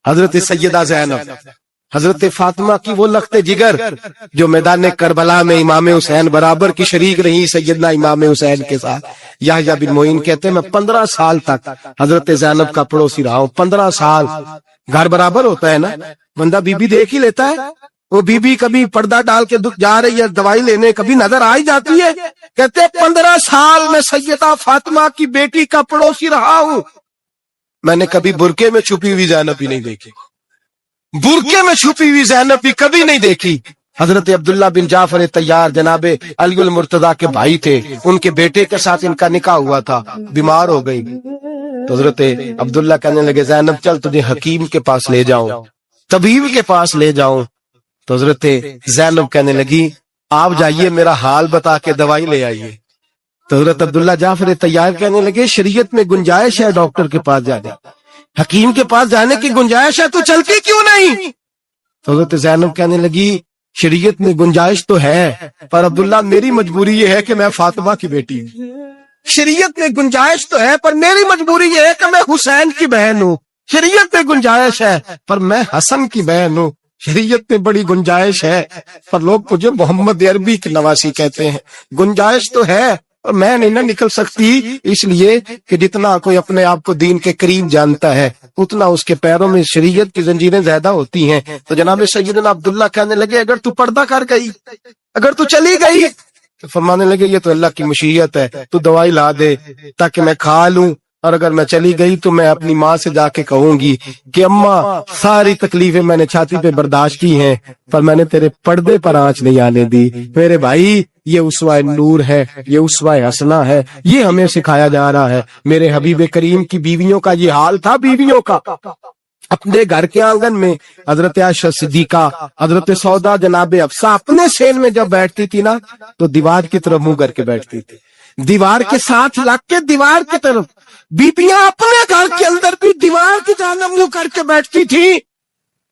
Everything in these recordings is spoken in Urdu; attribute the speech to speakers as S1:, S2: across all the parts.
S1: حضرت سیدہ زینب، حضرت فاطمہ کی وہ لخت جگر جو میدان کربلا میں امام حسین برابر کی شریک رہی سیدنا امام حسین کے ساتھ۔ یحییٰ بن معین کہتے ہیں میں 15 سال تک حضرت زینب کا پڑوسی رہا ہوں۔ 15 سال، گھر برابر ہوتا ہے نا، بندہ بی بی دیکھ ہی لیتا ہے۔ وہ بی بی کبھی پردہ ڈال کے جا رہی ہے دوائی لینے، کبھی نظر آ ہی جاتی ہے۔ کہتے 15 سال میں سیدہ فاطمہ کی بیٹی کا پڑوسی رہا ہوں، میں نے کبھی برقعے میں چھپی ہوئی زینب بھی نہیں دیکھی، برقعے میں چھپی ہوئی زینب بھی کبھی نہیں دیکھی۔ حضرت عبداللہ بن جعفر طیار جناب علی المرتضیٰ کے بھائی تھے، ان کے بیٹے کے ساتھ ان کا نکاح ہوا تھا، بیمار ہو گئی تو حضرت عبداللہ کہنے لگے زینب چل تجھے حکیم کے پاس لے جاؤں، طبیب کے پاس لے جاؤں۔ تو حضرت زینب کہنے لگی آپ جائیے میرا حال بتا کے دوائی لے آئیے۔ تو حضرت عبداللہ جعفر طیار کہنے لگے شریعت میں گنجائش ہے ڈاکٹر کے پاس جانے، حکیم کے پاس جانے کی گنجائش ہے، تو چلتی کیوں نہیں؟ تو حضرت زینب کہنے لگی شریعت میں گنجائش تو ہے، پر عبداللہ میری مجبوری یہ ہے کہ میں فاطمہ کی بیٹی ہوں۔ شریعت میں گنجائش تو ہے پر میری مجبوری یہ ہے کہ میں حسین کی بہن ہوں۔ شریعت میں گنجائش ہے پر میں حسن کی بہن ہوں۔ شریعت میں بڑی گنجائش ہے پر لوگ مجھے محمد عربی کی نواسی کہتے ہیں۔ گنجائش تو ہے اور میں نہیں نہ نکل سکتی، اس لیے کہ جتنا کوئی اپنے آپ کو دین کے قریب جانتا ہے اتنا اس کے پیروں میں شریعت کی زنجیریں زیادہ ہوتی ہیں۔ تو جناب سیدنا عبداللہ کہنے لگے اگر تو پردہ کر گئی، اگر تو چلی گئی، تو فرمانے لگے یہ تو اللہ کی مشیت ہے، تو دوائی لا دے تاکہ میں کھا لوں، اور اگر میں چلی گئی تو میں اپنی ماں سے جا کے کہوں گی کہ اماں ساری تکلیفیں میں نے چھاتی پہ برداشت کی ہیں پر میں نے تیرے پردے پر آنچ نہیں آنے دی۔ میرے بھائی یہ اسوہ نور ہے، یہ اسوہ حسنہ ہے، یہ ہمیں سکھایا جا رہا ہے۔ میرے حبیب کریم کی بیویوں کا یہ حال تھا، بیویوں کا اپنے گھر کے آنگن میں حضرت عائشہ صدیقہ، حضرت سودا، جناب حفصہ اپنے سین میں جب بیٹھتی تھی نا تو دیوار کی طرف منہ کر کے بیٹھتی تھی، دیوار کے ساتھ لگ کے دیوار کی طرف۔ بیبیاں اپنے گھر کے اندر بھی دیوار کی جانب منہ کر کے بیٹھتی تھی۔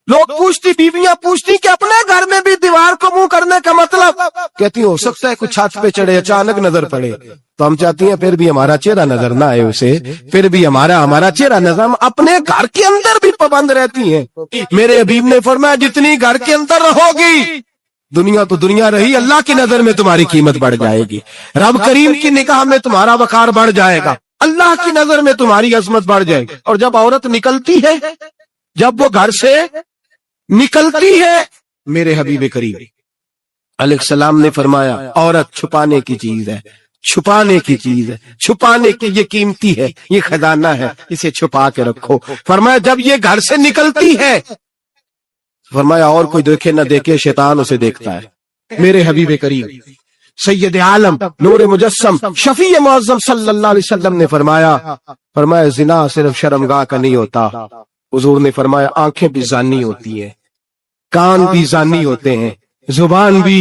S1: لوگ پوچھتی، بیویاں پوچھتی کہ اپنے گھر میں بھی دیوار کو منہ کرنے کا مطلب؟ کہتی ہو سکتا ہے کچھ چھت پہ چڑھے اچانک نظر پڑے، تو ہم چاہتی ہیں پھر بھی ہمارا چہرہ نظر نہ آئے اسے، پھر بھی ہمارا چہرہ نظر، ہم اپنے گھر کے اندر بھی پابند رہتی ہیں۔ میرے حبیب نے فرمایا جتنی گھر کے اندر رہو گی دنیا تو دنیا رہی، اللہ کی نظر میں تمہاری قیمت بڑھ جائے گی، رب کریم کی نگاہ میں تمہارا وقار بڑھ جائے گا، اللہ کی نظر میں تمہاری عظمت بڑھ جائے گی۔ اور جب عورت نکلتی ہے، جب وہ گھر سے نکلتی ہے، میرے حبیب کریم علیہ السلام نے فرمایا عورت چھپانے کی چیز ہے، چھپانے کی چیز ہے، چھپانے کی، یہ قیمتی ہے، یہ خزانہ ہے، اسے چھپا کے رکھو۔ فرمایا جب یہ گھر سے نکلتی ہے، فرمایا اور کوئی دیکھے نہ دیکھے شیطان اسے دیکھتا ہے۔ میرے حبیب کریم سید عالم نور مجسم شفیع معظم صلی اللہ علیہ وسلم نے فرمایا زنا صرف شرمگاہ کا نہیں ہوتا، حضور نے فرمایا آنکھیں بھی زانی ہوتی ہیں، کان بھی زانی ہوتے ہیں، زبان بھی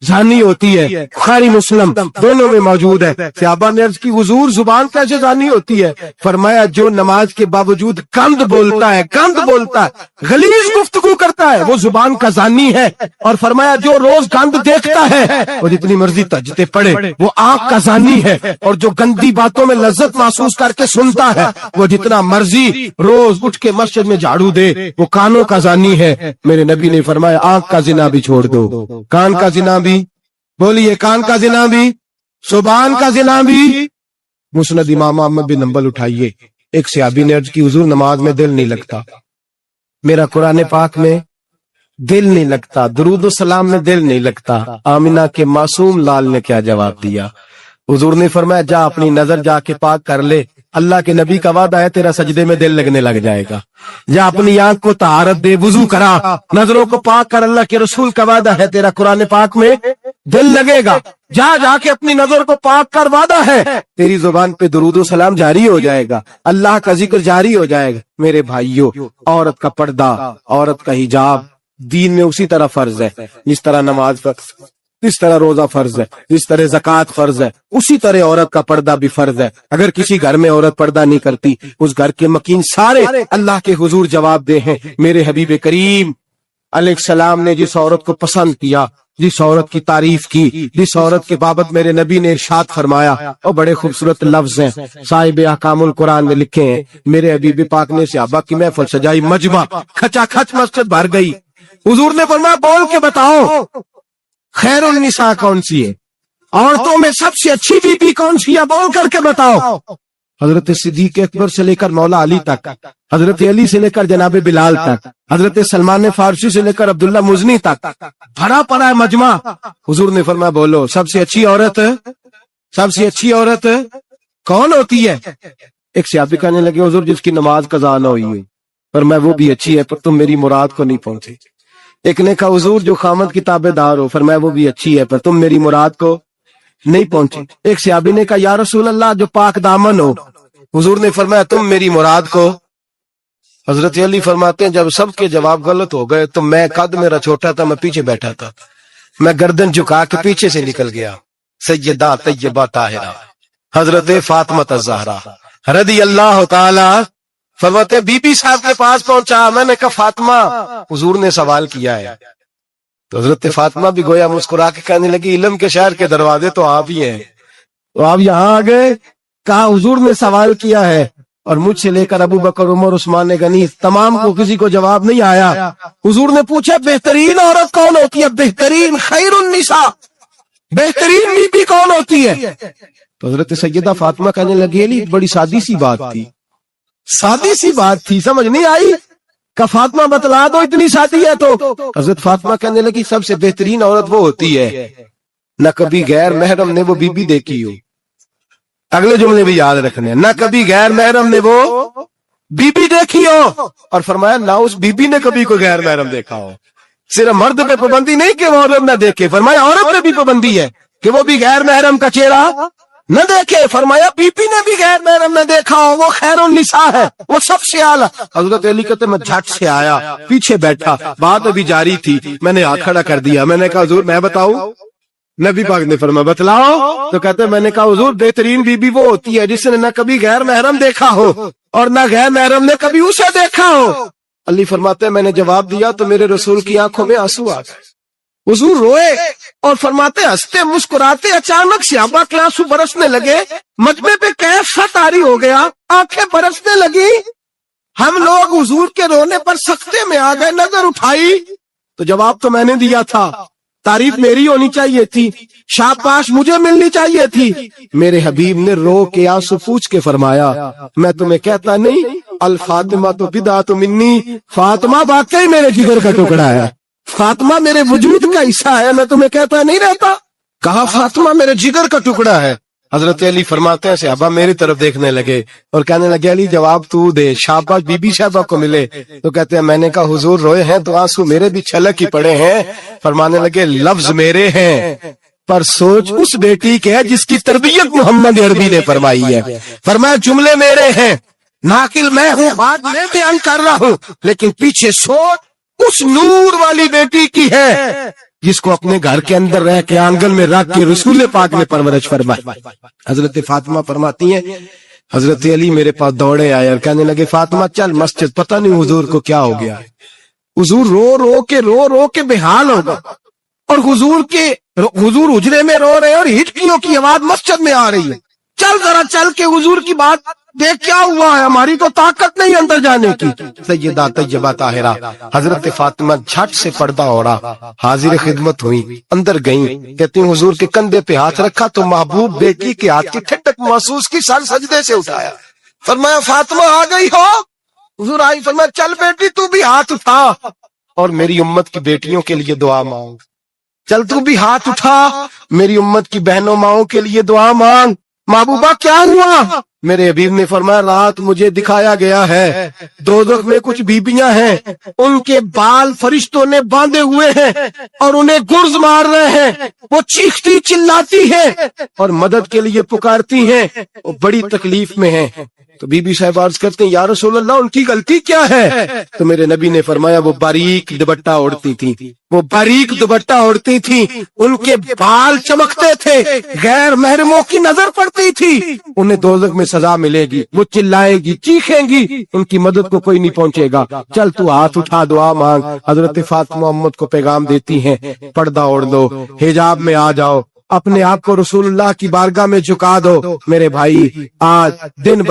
S1: زانی ہوتی ہے۔ بخاری مسلم دونوں میں موجود ہے۔ صحابہ نے عرض کی حضور زبان کیسے زانی ہوتی ہے؟ فرمایا جو نماز کے باوجود گند بولتا ہے، غلیظ گفتگو کرتا ہے، وہ زبان کا زانی ہے۔ اور فرمایا جو روز گند دیکھتا ہے وہ جتنی مرضی تہجدیں پڑھے وہ آنکھ کا زانی ہے، اور جو گندی باتوں میں لذت محسوس کر کے سنتا ہے وہ جتنا مرضی روز اٹھ کے مسجد میں جھاڑو دے وہ کانوں کا زانی ہے۔ میرے نبی نے فرمایا آنکھ کا زنا بھی چھوڑ دو، کان کا زنا بھی، بولیے کان کا زنا بھی، زبان کا زنا بھی۔ مسند امام احمد بن حنبل اٹھائیے، ایک صحابی نے عرض کی حضور نماز میں دل نہیں لگتا، میرا قرآن پاک میں دل نہیں لگتا، درود و سلام میں دل نہیں لگتا۔ آمنہ کے معصوم لال نے کیا جواب دیا؟ حضور نے فرمایا جا اپنی نظر جا کے پاک کر لے، اللہ کے نبی کا وعدہ ہے تیرا سجدے میں دل لگنے لگ جائے گا۔ جا اپنی آنکھ کو طہارت دے، وضو کرا، نظروں کو پاک کر، اللہ کے رسول کا وعدہ ہے تیرا قرآن پاک میں دل لگے گا۔ جا کے اپنی نظر کو پاک کر، وعدہ ہے تیری زبان پہ درود و سلام جاری ہو جائے گا، اللہ کا ذکر جاری ہو جائے گا۔ میرے بھائیوں، عورت کا پردہ، عورت کا حجاب دین میں اسی طرح فرض ہے جس طرح نماز فرض، جس طرح روزہ فرض ہے، جس طرح زکوٰۃ فرض ہے، اسی طرح عورت کا پردہ بھی فرض ہے۔ اگر کسی گھر میں عورت پردہ نہیں کرتی اس گھر کے مکین سارے اللہ کے حضور جواب دے ہیں۔ میرے حبیب کریم علیہ السلام نے جس عورت کو پسند کیا جس عورت کی تعریف کی، جس عورت کے بابت میرے نبی نے ارشاد فرمایا، اور بڑے خوبصورت لفظ ہیں، صاحب احکام القرآن میں لکھے ہیں، میرے حبیب پاک نے صحابہ کی محفل سجائی، مجمع کھچا کھچ مسجد بھر گئی، حضور نے فرمایا بول کے بتاؤ خیر النساء کون سی ہے، عورتوں میں سب سے اچھی بی بی کون سی ہے، بول کر کے بتاؤ۔ حضرت صدیق اکبر سے لے کر مولا علی تک، حضرت علی سے لے کر جناب بلال تک، حضرت سلمان فارسی سے لے کر عبداللہ مزنی تک بھرا پڑا ہے مجمع۔ حضور نے فرمایا بولو سب سے اچھی عورت، سب سے اچھی عورت کون ہوتی ہے؟ ایک صحابی کہنے لگے حضور جس کی نماز قضا نہ ہوئی ہے، پر میں وہ بھی اچھی ہے پر تم میری مراد کو نہیں پہنچے۔ ایک نے کہا حضور جو خامد کی تابع دار ہو، فرمایا وہ بھی اچھی ہے پر تم میری مراد کو نہیں پہنچے۔ ایک صحابی نے کہا یا رسول اللہ جو پاک دامن ہو، حضور نے فرمایا تم میری مراد کو۔ حضرت علی فرماتے ہیں جب سب کے جواب غلط ہو گئے تو میں قد میرا چھوٹا تھا، میں پیچھے بیٹھا تھا، میں گردن جھکا کے پیچھے سے نکل گیا، سیدہ طیبہ طاہرہ حضرت فاطمہ الزہرا رضی اللہ تعالی، فرماتے بی بی صاحب کے پاس پہنچا، میں نے کہا فاطمہ حضور نے سوال کیا ہے، تو حضرت فاطمہ بھی گویا مسکرا کے کہنے لگی علم کے شہر کے دروازے تو آپ ہی ہیں، تو آپ یہاں آ گئے، کہا حضور نے سوال کیا ہے، اور مجھ سے لے کر ابو بکر عمر عثمان غنی تمام کو کسی کو جواب نہیں آیا۔ حضور نے پوچھا بہترین عورت کون ہوتی ہے، بہترین خیر النساء بہترین بی بی کون ہوتی ہے؟ تو حضرت سیدہ فاطمہ کہنے لگی علی بڑی سادی سی بات تھی، سادی سی بات تھی، سمجھ نہیں آئی؟ کہ فاطمہ بتلا دو اتنی سادی ہے تو۔ حضرت فاطمہ کہنے لگی سب سے بہترین عورت وہ ہوتی ہے نہ کبھی غیر محرم نے وہ بی بی دیکھی ہو، اگلے جملے بھی یاد رکھنے، نہ کبھی غیر محرم نے وہ بی بی دیکھی ہو، اور فرمایا نہ اس بی بی نے کبھی کوئی غیر محرم دیکھا ہو۔ صرف مرد پہ پابندی نہیں کہ وہ عورت نہ دیکھے، فرمایا عورت پہ بھی پابندی ہے کہ وہ بھی غیر محرم کا چہرہ نہ دیکھے، فرمایا بی بی نے بھی غیر محرم نہ دیکھا ہو، وہ خیر النساء ہے، وہ سب سے اعلیٰ۔ حضرت علی کہتے میں جھٹ سے آیا، پیچھے بیٹھا، بات ابھی جاری تھی، میں نے ہاتھ کھڑا کر دیا، میں نے کہا حضور میں بتاؤں؟ نبی پاک نے فرمایا بتلاؤ، تو کہتے میں نے کہا حضور بہترین بی بی وہ ہوتی ہے جس نے نہ کبھی غیر محرم دیکھا ہو اور نہ غیر محرم نے کبھی اسے دیکھا ہو۔ علی فرماتے ہیں میں نے جواب دیا تو میرے رسول کی آنکھوں میں آنسو آ گئے، حضور روئے اور فرماتے ہنستے مسکراتے اچانک صحابہ کے آنسو برسنے لگے، مجمع پہ کیف طاری ہو گیا، آنکھیں برسنے لگی، ہم لوگ حضور کے رونے پر سکتے میں آ گئے، نظر اٹھائی تو جواب تو میں نے دیا تھا، تعریف میری ہونی چاہیے تھی، شاباش مجھے ملنی چاہیے تھی۔ میرے حبیب نے رو کے آنسو پوچھ کے فرمایا میں تمہیں کہتا نہیں الفاطمہ تو بدعۃ منی، فاطمہ واقعی میرے جگر کا ٹکڑا ہے، فاطمہ میرے وجود کا حصہ ہے، میں تمہیں کہتا نہیں رہتا؟ کہا فاطمہ میرے جگر کا ٹکڑا ہے۔ حضرت علی فرماتے ہیں صحابہ میری طرف دیکھنے لگے اور کہنے لگے علی جواب تو دے، شاباش بی بی صاحبہ کو ملے۔ تو کہتے ہیں میں نے کہا حضور روئے ہیں تو آنسو میرے بھی چھلک ہی پڑے ہیں۔ فرمانے لگے لفظ میرے ہیں پر سوچ اس بیٹی کے ہے جس کی تربیت محمد عربی نے فرمائی ہے۔ فرمایا جملے میرے ہیں، ناقل میں ہوں، بات میں بیان کر رہا ہوں، لیکن پیچھے سوچ اس نور والی بیٹی کی ہے جس کو اپنے گھر کے اندر رہ کے آنگن میں رکھ کے رسول پاک نے پرورش فرمائی۔ حضرت فاطمہ فرماتی ہیں حضرت علی میرے پاس دوڑے آئے اور کہنے لگے فاطمہ چل مسجد، پتہ نہیں حضور کو کیا ہو گیا، حضور رو رو کے بےحال ہوگا، اور حضور حجرے میں رو رہے اور ہچکیوں کی آواز مسجد میں آ رہی ہے، چل ذرا چل کے حضور کی بات دیکھ کیا ہوا ہے، ہماری تو طاقت نہیں اندر جانے کی۔ سیدہ طیبہ طاہرہ حضرت فاطمہ جھٹ سے پردہ اوڑا، حاضر خدمت ہوئی، اندر گئیں، کہتی ہیں حضور کے کندھے پہ ہاتھ رکھا تو محبوب بیٹی کے ہاتھ کی ٹھنڈک محسوس کی، سر سجدے سے اٹھایا، فرمایا فاطمہ آ گئی ہو؟ حضور آئی، فرمایا چل بیٹی تو بھی ہاتھ اٹھا اور میری امت کی بیٹیوں کے لیے دعا مانگ، چل تو بھی ہاتھ اٹھا میری امت کی بہنوں ماؤں کے لیے دعا مانگ۔ محبوبہ کیا ہوا؟ میرے حبیب نے فرمایا رات مجھے دکھایا گیا ہے دوزخ میں کچھ بیبیاں ہیں، ان کے بال فرشتوں نے باندھے ہوئے ہیں اور انہیں گرز مار رہے ہیں، وہ چیختی چلاتی ہیں اور مدد کے لیے پکارتی ہیں، وہ بڑی تکلیف میں ہیں، تو بی بی صاحب عرض کرتے ہیں یا رسول اللہ ان کی غلطی کیا ہے؟ تو میرے نبی نے فرمایا وہ باریک دوپٹہ اوڑھتی تھی، وہ باریک دوپٹہ اوڑھتی تھی، ان کے بال چمکتے تھے، غیر محرموں کی نظر پڑتی تھی، انہیں دوزخ میں سزا ملے گی، وہ چلائے گی، چیخیں گی، ان کی مدد کو کوئی نہیں پہنچے گا، چل تو ہاتھ اٹھا دعا مانگ۔ حضرت فاطمہ محمد کو پیغام دیتی ہیں پردہ اوڑھ دو، حجاب میں آ جاؤ، اپنے آپ کو رسول اللہ کی بارگاہ میں جھکا دو۔ میرے بھائی آج دن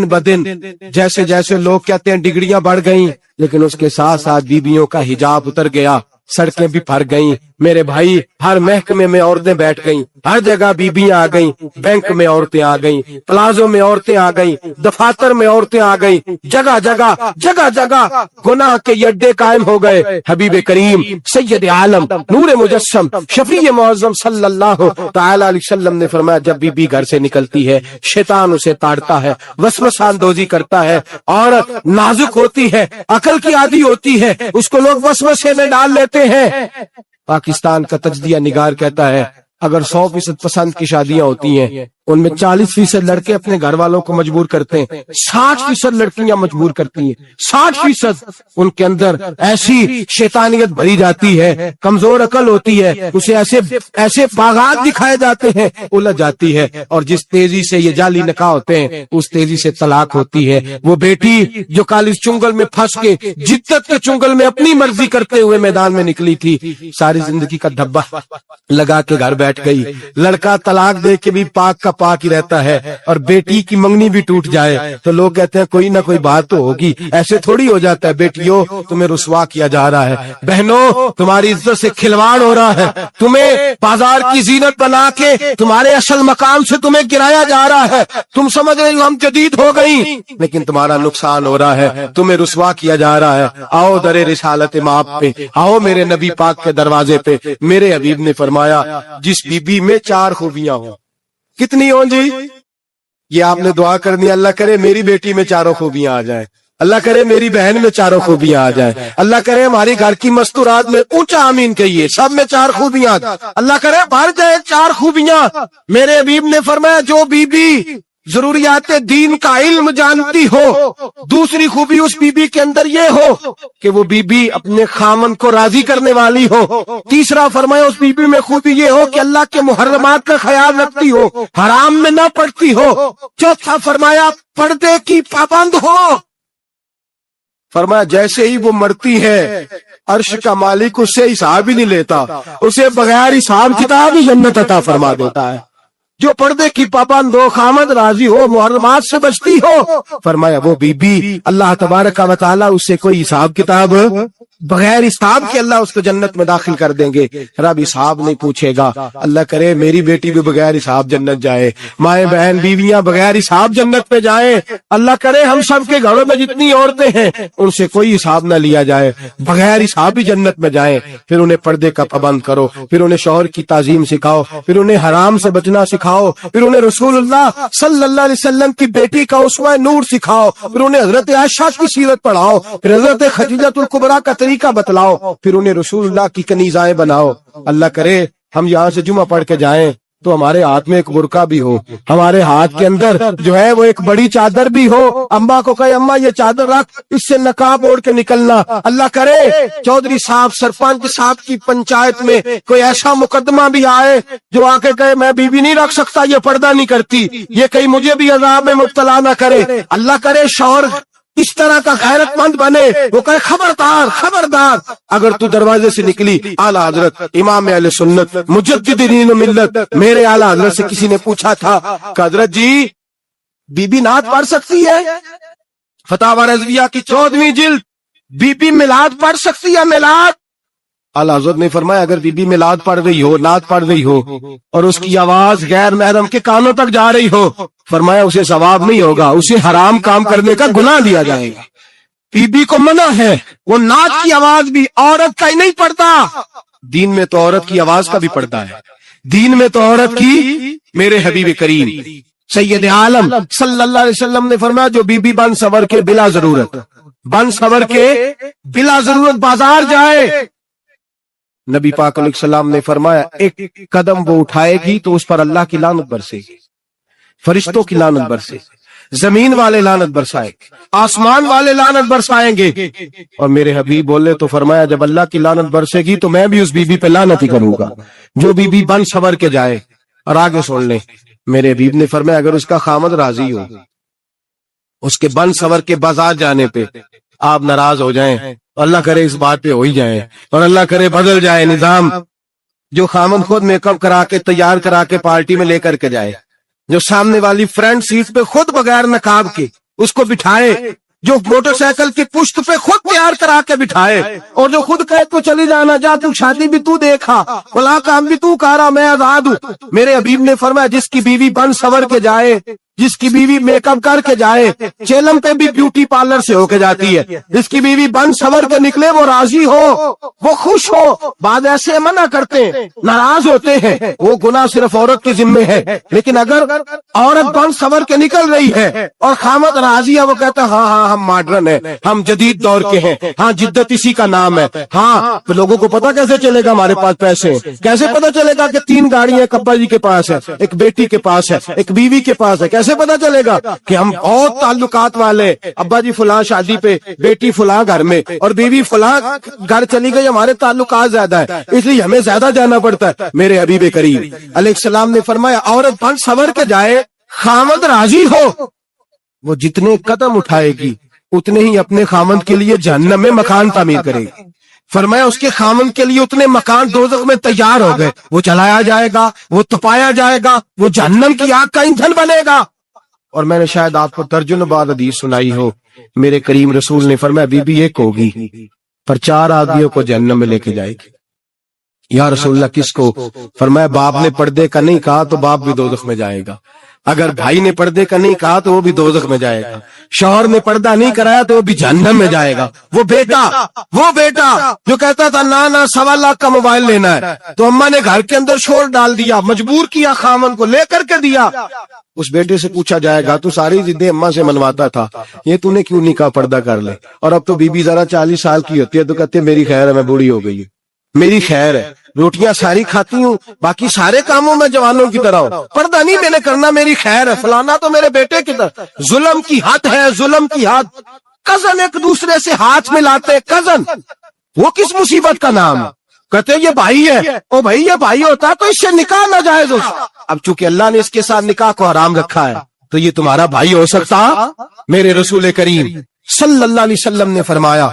S1: بدن جیسے جیسے لوگ کہتے ہیں ڈگریاں بڑھ گئیں، لیکن اس کے ساتھ ساتھ بیویوں کا حجاب اتر گیا، سڑکیں بھی بھر گئیں۔ میرے بھائی ہر محکمے میں عورتیں بیٹھ گئیں، ہر جگہ بیبیاں آ گئیں، بینک میں عورتیں آ گئیں، پلازوں میں عورتیں آ گئیں، دفاتر میں عورتیں آ گئیں، جگہ جگہ گناہ کے اڈے قائم ہو گئے۔ حبیب کریم سید عالم نور مجسم شفیع معظم صلی اللہ تعالی علیہ وسلم نے فرمایا جب بی گھر سے نکلتی ہے شیطان اسے تاڑتا ہے، وسوسہ اندوزی کرتا ہے، عورت نازک ہوتی ہے، عقل کی عادی ہوتی ہے، اس کو لوگ وسوسے میں ڈال لیتے ہیں۔ پاکستان کا تجزیہ نگار کہتا ہے اگر 100% پسند کی شادیاں ہوتی ہیں ان میں 40% لڑکے اپنے گھر والوں کو مجبور کرتے ہیں، 60% لڑکیاں مجبور کرتی ہیں، 60% ان کے اندر ایسی شیطانیت بھری جاتی ہے، کمزور عقل ہوتی ہے، اسے ایسے باغات دکھائے جاتے ہیں، الجھ جاتی ہے، اور جس تیزی سے یہ جعلی نکاح ہوتے ہیں اس تیزی سے طلاق ہوتی ہے۔ وہ بیٹی جو کالج چنگل میں پھنس کے جدت کے چنگل میں اپنی مرضی کرتے ہوئے میدان میں نکلی تھی، ساری زندگی کا دھبا لگا کے گھر بیٹھ گئی۔ لڑکا طلاق دے کے بھی پاک کا پاک ہی رہتا ہے، اور بیٹی کی منگنی بھی ٹوٹ جائے تو لوگ کہتے ہیں کوئی نہ کوئی بات تو ہوگی، ایسے تھوڑی ہو جاتا ہے۔ بیٹیوں تمہیں رسوا کیا جا رہا ہے، بہنوں تمہاری عزت سے کھلواڑ ہو رہا ہے، تمہیں بازار کی زینت بنا کے تمہارے اصل مقام سے تمہیں گرایا جا رہا ہے، تم سمجھ رہے ہو ہم جدید ہو گئی لیکن تمہارا نقصان ہو رہا ہے، تمہیں رسوا کیا جا رہا ہے۔ آؤ در رسالت ماپ پہ، آؤ میرے نبی پاک کے دروازے پہ۔ میرے حبیب نے فرمایا جس بی بی میں 4 خوبیاں ہوں، کتنی ہوں جی؟ یہ آپ نے دعا کرنی، اللہ کرے میری بیٹی میں 4 خوبیاں آ جائیں، اللہ کرے میری بہن میں 4 خوبیاں آ جائیں، اللہ کرے ہماری گھر کی مستورات میں اونچا آمین کہیے سب میں 4 خوبیاں، اللہ کرے بھر جائے 4 خوبیاں۔ میرے حبیب نے فرمایا جو بی بی ضروریات دین کا علم جانتی ہو، دوسری خوبی اس بی بی کے اندر یہ ہو کہ وہ بی بی اپنے خامن کو راضی کرنے والی ہو، تیسرا فرمایا اس بی بی میں خوبی یہ ہو کہ اللہ کے محرمات کا خیال رکھتی ہو، حرام میں نہ پڑتی ہو، چوتھا فرمایا پردے کی پابند ہو۔ فرمایا جیسے ہی وہ مرتی ہے عرش کا مالک اس سے حساب ہی نہیں لیتا، اسے بغیر حساب کتاب ہی جنت عطا فرما دیتا ہے۔ جو پردے کی پابند ہو، خامد راضی ہو، محرمات سے بچتی ہو، فرمایا وہ بی بی اللہ تبارک و تعالی اس سے کوئی حساب کتاب بغیر حساب کے اللہ اس کو جنت میں داخل کر دیں گے۔ رب حساب نہیں پوچھے گا۔ اللہ کرے میری بیٹی بھی بغیر حساب جنت جائے، مائیں بہن بیویاں بغیر حساب جنت میں جائیں، اللہ کرے ہم سب کے گھروں میں جتنی عورتیں ہیں ان سے کوئی حساب نہ لیا جائے، بغیر حساب ہی جنت میں جائیں۔ پھر انہیں پردے کا پابند کرو، پھر انہیں شوہر کی تعظیم سکھاؤ، پھر انہیں حرام سے بچنا سکھاؤ، پھر انہیں رسول اللہ صلی اللہ علیہ وسلم کی بیٹی کا اسوہ نور سکھاؤ، پھر انہیں حضرت عائشہ کی سیرت پڑھاؤ، پھر حضرت خدیجہ الکبریٰ کا طریقہ بتلاؤ، پھر انہیں رسول اللہ کی کنیزائیں بناؤ۔ اللہ کرے ہم یہاں سے جمعہ پڑھ کے جائیں تو ہمارے ہاتھ میں ایک برقع بھی ہو، ہمارے ہاتھ کے اندر جو ہے وہ ایک بڑی چادر بھی ہو، اماں کو کہے اماں یہ چادر رکھ، اس سے نقاب اوڑھ کے نکلنا۔ اللہ کرے چودھری صاحب سرپنچ صاحب کی پنچایت میں کوئی ایسا مقدمہ بھی آئے جو آ کے کہے میں بیوی نہیں رکھ سکتا، یہ پردہ نہیں کرتی، یہ کہیں مجھے بھی عذاب میں مبتلا نہ کرے۔ اللہ کرے شوہر اس طرح کا غیرت مند بنے، وہ کہے خبردار خبردار، اگر تو دروازے سے نکلی اعلیٰ حضرت امام اہل سنت مجدد دین و ملت میرے اعلیٰ حضرت سے کسی نے پوچھا تھا کہ حضرت جی بی بی نعت پڑھ سکتی ہے؟ فتاوی رضویہ کی 14ویں جلد، بی بی میلاد پڑھ سکتی ہے؟ میلاد اعلیٰ حضرت نے فرمایا اگر بی بی میلاد پڑھ رہی ہو، نعت پڑھ رہی ہو اور اس کی آواز غیر محرم کے کانوں تک جا رہی ہو، فرمایا اسے ثواب نہیں ہوگا، اسے حرام کام کرنے کا گناہ دیا جائے گا۔ بی بی کو منع ہے، وہ نعت کی آواز بھی عورت کا ہی نہیں پڑتا، دین میں تو عورت کی آواز کا بھی پڑتا ہے، دین میں تو عورت کی۔ میرے حبیب کریم سید عالم صلی اللہ علیہ وسلم نے فرمایا جو بی بی بن سور کے بلا ضرورت بازار جائے، نبی پاک علیہ السلام نے فرمایا ایک قدم وہ اٹھائے گی تو اس پر اللہ کی لعنت برسے گی، فرشتوں کی لعنت برسے گی۔ زمین والے لعنت برسائیں گے, آسمان والے لعنت برسائیں گے. اور میرے حبیب بولے تو فرمایا جب اللہ کی لعنت برسے گی تو میں بھی اس بی بی پہ لعنت ہی کروں گا جو بی بی بن سور کے جائے. اور آگے سن لیں, میرے حبیب نے فرمایا اگر اس کا خامد راضی ہو, اس کے بن سور کے بازار جانے پہ آپ ناراض ہو جائیں, اللہ کرے اس بات پہ ہو ہی جائیں, اور اللہ کرے بدل جائے نظام, جو خامد خود میک اپ کرا کے تیار کرا کے پارٹی میں لے کر کے جائے, جو سامنے والی فرنٹ سیٹ پہ خود بغیر نقاب کے اس کو بٹھائے, جو موٹر سائیکل کی پشت پہ خود تیار کرا کے بٹھائے, اور جو خود کہے تو چلی جانا, جا تو شادی بھی تو دیکھا, بلا کام بھی تو کرا, میں آزاد ہوں. میرے حبیب نے فرمایا جس کی بیوی بن سور کے جائے, جس کی بیوی میک اپ کر کے جائے, چیلم پہ بھی بیوٹی پارلر سے ہو کے جاتی ہے, جس کی بیوی بن سور کے نکلے وہ راضی ہو, وہ خوش ہو. بعد ایسے منع کرتے ہیں, ناراض ہوتے ہیں, وہ گناہ صرف عورت کے ذمے ہے. لیکن اگر عورت بن سور کے نکل رہی ہے اور خامد راضی ہے, وہ کہتا ہے ہاں ہاں ہم ماڈرن ہیں, ہم جدید دور کے ہیں, ہاں جدت اسی کا نام ہے. ہاں تو لوگوں کو پتا کیسے چلے گا ہمارے پاس پیسے ہیں, کیسے پتا چلے گا کہ 3 گاڑیاں کبا جی کے پاس ہے, ایک بیٹی کے پاس ہے, ایک بیوی کے پاس ہے, کیسے پتا چلے گا کہ ہم بہت تعلقات والے, ابا جی فلاں شادی پہ, بیٹی فلاں گھر میں, اور بیوی فلاں گھر چلی گئی, ہمارے تعلقات زیادہ ہے اس لیے ہمیں زیادہ جانا پڑتا ہے. میرے حبیب کریم علیہ السلام نے فرمایا عورت بن سور کے جائے, خامد راضی ہو, وہ جتنے قدم اٹھائے گی اتنے ہی اپنے خامد کے لیے جہنم میں مکان تعمیر کرے گی. فرمایا اس کے خامن کے لیے اتنے مکان دوزخ میں تیار ہو گئے, وہ چلایا جائے گا, وہ تپایا جائے گا, وہ جہنم کی آگ کا ایندھن بنے گا. اور میں نے شاید آپ کو ترجمہ بعد حدیث سنائی ہو, میرے کریم رسول نے فرمایا بی بی ایک ہوگی پر 4 آدمیوں کو جہنم میں لے کے جائے گی. یا رسول اللہ کس کو؟ فرمایا باپ نے پردے کا نہیں کہا تو باپ بھی دوزخ میں جائے گا, اگر بھائی نے پردے کا نہیں کہا تو وہ بھی دوزخ میں جائے گا, شوہر نے پردہ نہیں کرایا تو وہ بھی جہنم میں جائے گا. وہ بیٹا جو کہتا تھا نا 1.25 لاکھ کا موبائل لینا ہے, تو اماں نے گھر کے اندر شور ڈال دیا, مجبور کیا خامن کو, لے کر کے دیا. اس بیٹے سے پوچھا جائے گا تو ساری ضدیں اماں سے منواتا تھا, یہ تو نے کیوں نہیں کہا پردہ کر لے, اور اب تو بی بی ذرا 40 سال کی ہوتی ہے تو کہتے میری خیر ہے, میں بوڑھی ہو گئی, میری خیر ہے, روٹیاں ساری کھاتی ہوں, باقی سارے کاموں میں جوانوں کی طرح ہوں, پردہ نہیں میں نے کرنا, میری خیر ہے. فلانا تو میرے بیٹے کی طرح. ظلم کی حد ہے, ظلم کی حد. کزن ایک دوسرے سے ہاتھ ملاتے, کزن, وہ کس مصیبت کا نام ہے؟ کہتے یہ بھائی ہے, او بھائی یہ بھائی ہوتا تو اس سے نکاح ناجائز ہو. اب چونکہ اللہ نے اس کے ساتھ نکاح کو حرام رکھا ہے تو یہ تمہارا بھائی ہو سکتا. میرے رسول کریم صلی اللہ علیہ وسلم نے فرمایا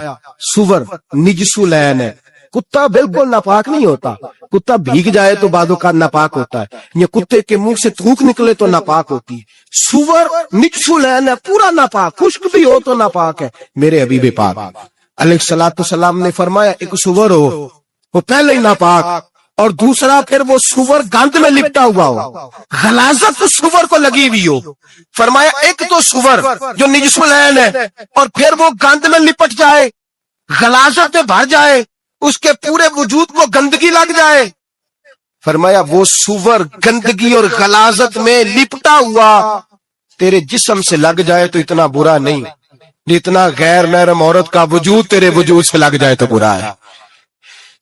S1: سور نجس العین ہے, کتا بالکل ناپاک نہیں ہوتا, کتا بھیگ جائے تو بعد اوقات ناپاک ہوتا ہے, یہ کتے کے منہ سے تھوک نکلے تو ناپاک ہوتی ہے. سور نجس العین ہے, پورا ناپاک, خشک بھی ہو تو ناپاک ہے. میرے حبیب پاک علیہ الصلوۃ والسلام نے فرمایا ایک سور ہو وہ پہلے ہی ناپاک, اور دوسرا پھر وہ سور گند میں لپٹا ہوا ہو, غلاظت سور کو لگی ہوئی ہو. فرمایا ایک تو سور جو نجس العین ہے اور پھر وہ گند میں لپٹ جائے, غلاظت میں بھر جائے, اس کے پورے وجود کو گندگی لگ جائے. فرمایا وہ سور گندگی اور غلاظت میں لپٹا ہوا تیرے جسم سے لگ جائے تو اتنا برا نہیں, جتنا غیر محرم عورت کا وجود تیرے وجود سے لگ جائے تو برا ہے.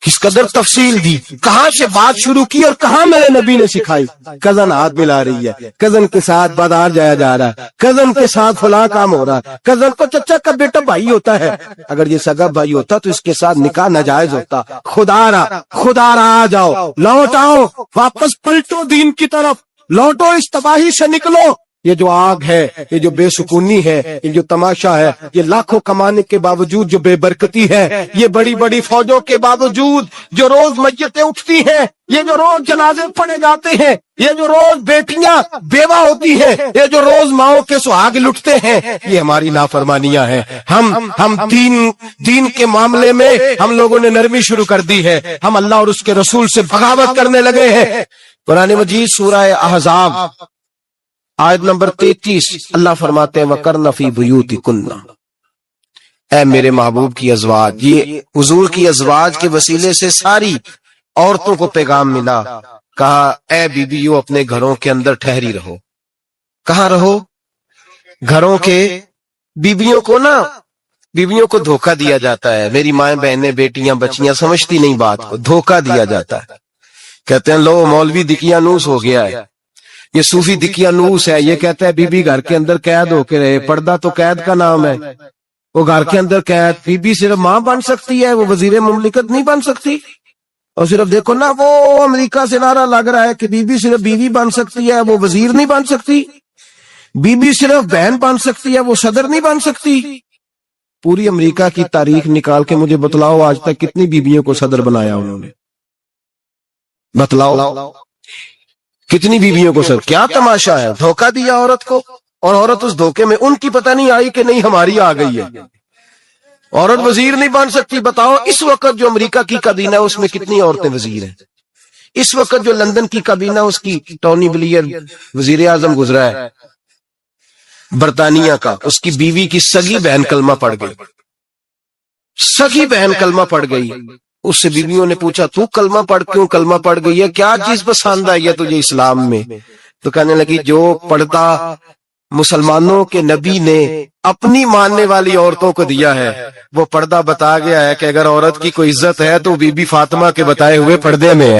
S1: کس قدر تفصیل دی, کہاں سے بات شروع کی اور کہاں میرے نبی نے سکھائی. کزن ہاتھ ملا رہی ہے, کزن کے ساتھ بازار جایا جا رہا ہے, کزن کے ساتھ فلاں کام ہو رہا ہے, کزن کو چچا کا بیٹا بھائی ہوتا ہے, اگر یہ سگا بھائی ہوتا تو اس کے ساتھ نکاح ناجائز ہوتا. خدا را آ جاؤ, لوٹ آؤ, واپس پلٹو دین کی طرف, لوٹو اس تباہی سے نکلو. یہ جو آگ ہے, یہ جو بے سکونی ہے, یہ جو تماشا ہے, یہ لاکھوں کمانے کے باوجود جو بے برکتی ہے, یہ بڑی بڑی فوجوں کے باوجود جو روز میتیں اٹھتی ہیں, یہ جو روز جنازے پڑے جاتے ہیں, یہ جو روز بیٹیاں بیوہ ہوتی ہیں, یہ جو روز ماؤں کے سہاگ لٹتے ہیں, یہ ہماری نافرمانیاں ہیں. ہم دین کے معاملے میں ہم لوگوں نے نرمی شروع کر دی ہے, ہم اللہ اور اس کے رسول سے بغاوت کرنے لگے ہیں. قرآن مجید سورہ احزاب آیت نمبر 33 اللہ فرماتے ہیں وَقَرْنَ فِي بُيُوتِكُنَّ, اے میرے محبوب کی ازواج, یہ حضور کی ازواج کے وسیلے سے ساری عورتوں کو پیغام ملا. کہا اے بیویوں اپنے گھروں کے اندر ٹھہری رہو. کہاں رہو؟ گھروں کے. بیویوں کو دھوکہ دیا جاتا ہے, میری مائیں بہنیں بیٹیاں بچیاں سمجھتی نہیں بات کو, دھوکہ دیا جاتا ہے. کہتے ہیں لو مولوی دکیا نوس ہو گیا ہے, یہ صوفی دقیانوس ہے، یہ کہتا ہے بی بی گھر کے اندر قید ہو کے رہے، پردہ تو قید کا نام ہے، وہ گھر کے اندر قید، بی بی صرف ماں بن سکتی ہے، وہ وزیر مملکت نہیں بن سکتی۔ اور صرف دیکھو نا، وہ امریکہ سے نعرہ لگ رہا ہے کہ بی بی صرف بیوی بن سکتی ہے، وہ وزیر نہیں بن سکتی، بی بی صرف بہن بن سکتی ہے، وہ صدر نہیں بن سکتی۔ پوری امریکہ کی تاریخ نکال کے مجھے بتلاؤ آج تک کتنی بیویوں کو صدر بنایا انہوں نے، بتلاؤ کتنی بیویوں کو صدر۔ کیا تماشا ہے، دھوکہ دیا عورت کو، اور عورت اس دھوکے میں ان کی پتہ نہیں آئی کہ نہیں ہماری آ گئی ہے۔ عورت وزیر نہیں بن سکتی، بتاؤ اس وقت جو امریکہ کی کابینہ ہے اس میں کتنی عورتیں وزیر ہیں؟ اس وقت جو لندن کی کابینہ اس کی ٹونی بلیئر وزیر اعظم گزرا ہے برطانیہ کا، اس کی بیوی کی سگی بہن کلمہ پڑھ گئی، سگی بہن کلمہ پڑھ گئی۔ اس سے بیویوں نے پوچھا تو کلمہ پڑھ کیوں کلمہ پڑھ گئی ہے، کیا چیز پسند آئی ہے تجھے اسلام میں؟ تو کہنے لگی جو پردہ مسلمانوں کے نبی نے اپنی ماننے والی عورتوں کو دیا ہے وہ پردہ بتا گیا ہے کہ اگر عورت کی کوئی عزت ہے تو بی بی فاطمہ کے بتائے ہوئے پردے میں ہے۔